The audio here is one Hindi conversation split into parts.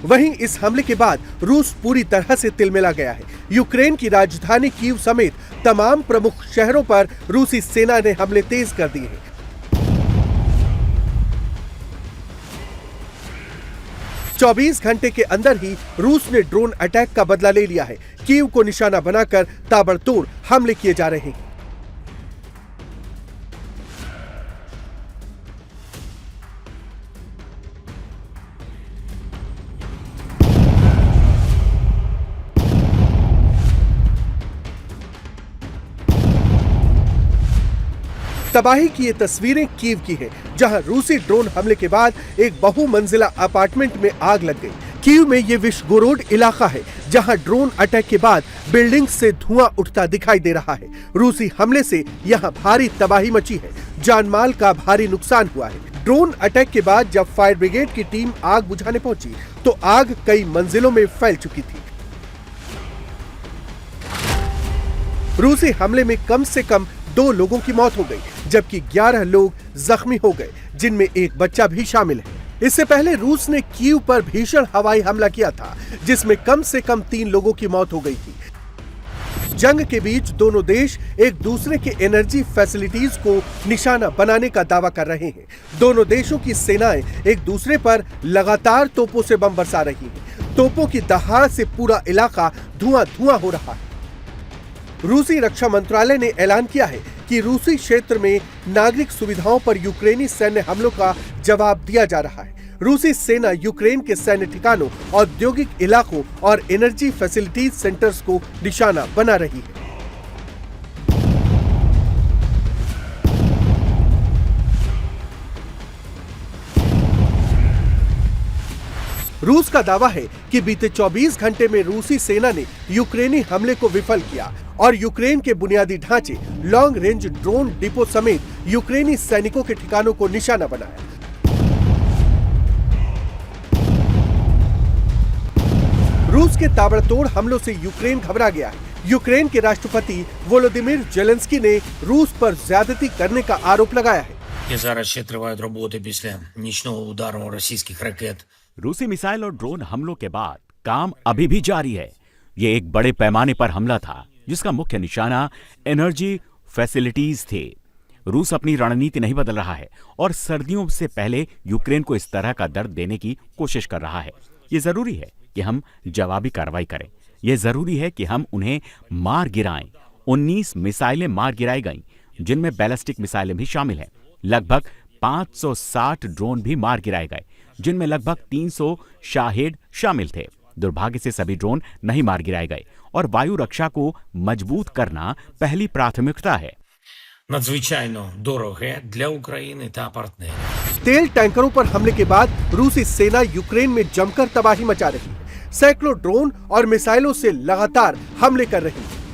वहीं इस हमले के बाद रूस पूरी तरह से तिलमिला गया है। यूक्रेन की राजधानी कीव समेत तमाम प्रमुख शहरों पर रूसी सेना ने हमले तेज कर दिए हैं। चौबीस घंटे के अंदर ही रूस ने ड्रोन अटैक का बदला ले लिया है। कीव को निशाना बनाकर ताबड़तोड़ हमले किए जा रहे हैं। तबाही की ये तस्वीरें कीव की हैं, जहां रूसी ड्रोन हमले के बाद एक बहुमंजिला अपार्टमेंट में आग लग गई। कीव में ये विश्वगोरोड इलाका है, जहां ड्रोन अटैक के बाद बिल्डिंग से धुआं उठता दिखाई दे रहा है। रूसी हमले से यहां भारी तबाही मची है, जानमाल का भारी नुकसान हुआ है। ड्रोन अटैक के बाद जब फायर ब्रिगेड की टीम आग बुझाने पहुंची तो आग कई मंजिलों में फैल चुकी थी। रूसी हमले में कम से कम 2 लोगों की मौत हो गई, जबकि 11 लोग जख्मी हो गए, जिनमें एक बच्चा भी शामिल है। इससे पहले रूस ने कीव पर भीषण हवाई हमला किया था, जिसमें कम से कम 3 लोगों की मौत हो गई थी। जंग के बीच दोनों देश एक दूसरे के एनर्जी फैसिलिटीज को निशाना बनाने का दावा कर रहे हैं। दोनों देशों की सेनाएं एक दूसरे पर लगातार तोपों से बम बरसा रही हैं। तोपों की दहाड़ से पूरा इलाका धुआं-धुआं हो रहा है। रूसी रक्षा मंत्रालय ने ऐलान किया है कि रूसी क्षेत्र में नागरिक सुविधाओं पर यूक्रेनी सैन्य हमलों का जवाब दिया जा रहा है। रूसी सेना यूक्रेन के सैन्य ठिकानों, औद्योगिक इलाकों और एनर्जी फैसिलिटीज सेंटर्स को निशाना बना रही है। रूस का दावा है कि बीते 24 घंटे में रूसी सेना ने यूक्रेनी हमले को विफल किया और यूक्रेन के बुनियादी ढांचे, लॉन्ग रेंज ड्रोन डिपो समेत यूक्रेनी सैनिकों के ठिकानों को निशाना बनाया। रूस के ताबड़तोड़ हमलों से यूक्रेन घबरा गया है। यूक्रेन के राष्ट्रपति वोलोदिमीर जेलेंस्की ने रूस पर ज्यादती करने का आरोप लगाया है। रूसी मिसाइल और ड्रोन हमलों के बाद काम अभी भी जारी है। ये एक बड़े पैमाने पर हमला था, जिसका मुख्य निशाना एनर्जी फैसिलिटीज थे। रूस अपनी रणनीति नहीं बदल रहा है और सर्दियों से पहले यूक्रेन को इस तरह का दर्द देने की कोशिश कर रहा है। ये जरूरी है कि हम जवाबी कार्रवाई करें। यह जरूरी है कि हम उन्हें मार गिराएं। 19 मिसाइलें मार गिराई गईं, जिनमें बैलिस्टिक मिसाइलें भी शामिल हैं। लगभग 560 ड्रोन भी मार गिराए गए, जिनमें लगभग 300 शाहेड शामिल थे। दुर्भाग्य से सभी ड्रोन नहीं मार गिराए गए और वायु रक्षा को मजबूत करना पहली प्राथमिकता है। तेल टैंकरों पर हमले के बाद रूसी सेना यूक्रेन में जमकर तबाही मचा रही है। सैकड़ों ड्रोन और मिसाइलों से लगातार हमले कर रही है।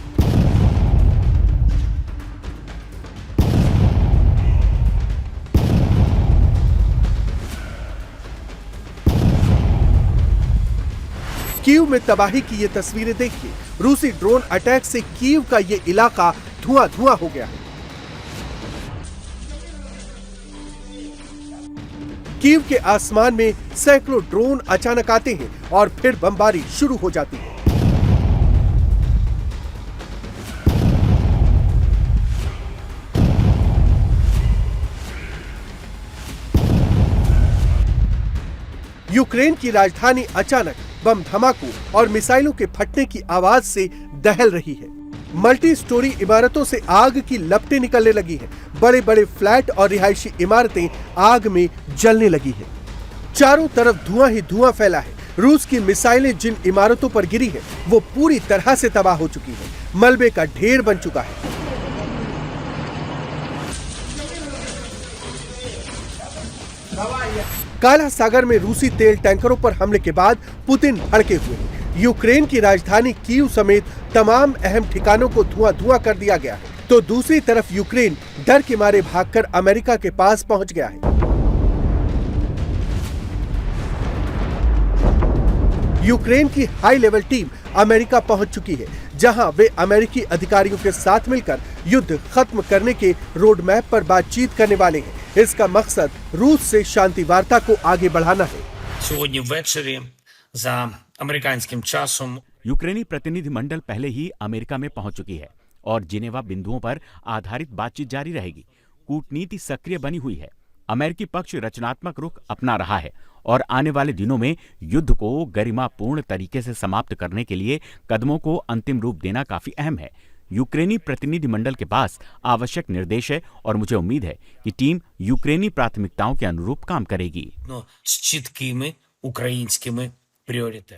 कीव में तबाही की ये तस्वीरें देखिए। रूसी ड्रोन अटैक से कीव का ये इलाका धुआं-धुआं हो गया है। कीव के आसमान में सैकड़ों ड्रोन अचानक आते हैं और फिर बमबारी शुरू हो जाती है। यूक्रेन की राजधानी अचानक बम धमाकों और मिसाइलों के फटने की आवाज से दहल रही है। मल्टी स्टोरी इमारतों से आग की लपटें निकलने लगी हैं। बड़े बड़े फ्लैट और रिहायशी इमारतें आग में जलने लगी हैं। चारों तरफ धुआं ही धुआं फैला है। रूस की मिसाइलें जिन इमारतों पर गिरी हैं, वो पूरी तरह से तबाह हो चुकी हैं। मलबे का ढेर बन चुका है। काला सागर में रूसी तेल टैंकरों पर हमले के बाद पुतिन भड़के हुए हैं। यूक्रेन की राजधानी कीव समेत तमाम अहम ठिकानों को धुआं-धुआं कर दिया गया है, तो दूसरी तरफ यूक्रेन डर के मारे भागकर अमेरिका के पास पहुंच गया है। यूक्रेन की हाई लेवल टीम अमेरिका पहुंच चुकी है, जहां वे अमेरिकी अधिकारियों के साथ मिलकर युद्ध खत्म करने के रोड मैप पर बातचीत करने वाले हैं। इसका मकसद रूस से शांति वार्ता को आगे बढ़ाना है। за американським часом. यूक्रेनी प्रतिनिधिमंडल पहले ही अमेरिका में पहुंच चुकी है और जिनेवा बिंदुओं पर आधारित बातचीत जारी रहेगी। कूटनीति सक्रिय बनी हुई है। अमेरिकी पक्ष रचनात्मक रुख अपना रहा है और आने वाले दिनों में युद्ध को गरिमापूर्ण तरीके से समाप्त करने के लिए कदमों को अंतिम रूप देना काफी अहम है। यूक्रेनी प्रतिनिधिमंडल के पास आवश्यक निर्देश है और मुझे उम्मीद है कि टीम यूक्रेनी प्राथमिकताओं के अनुरूप काम करेगी। З чіткими українськими пріоритетами.